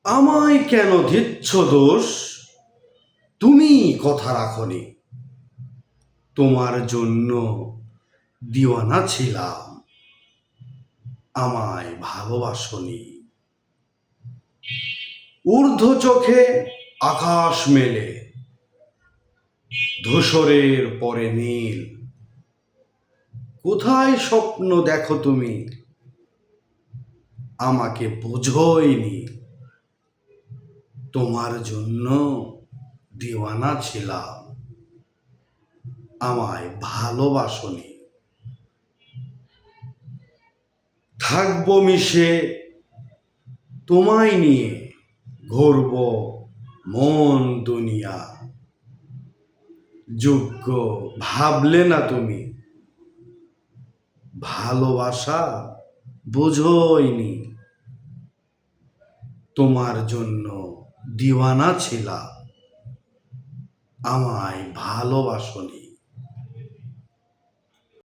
আমায় কেন দিচ্ছ দোষ? তুমি কথা রাখনি। তোমার জন্য দিওয়ানা ছিলাম, আমায় ভালোবাসনি। ঊর্ধ্ব চোখে আকাশ মেলে, ধূসরের পরে নীল। কোথায় স্বপ্ন দেখো তুমি? আমাকে বোঝোইনি। তোমার জন্য দিওয়ানা ছিলাম, আমায় ভালোবাসনি। থাকবো মিশে তোমায় নিয়ে, ঘুরব মন দুনিয়া। যোগ্য ভাবলে না তুমি, ভালোবাসা বোঝোইনি। তোমার জন্য দিওয়ানা ছিলাম, আমায় ভালোবাসনি।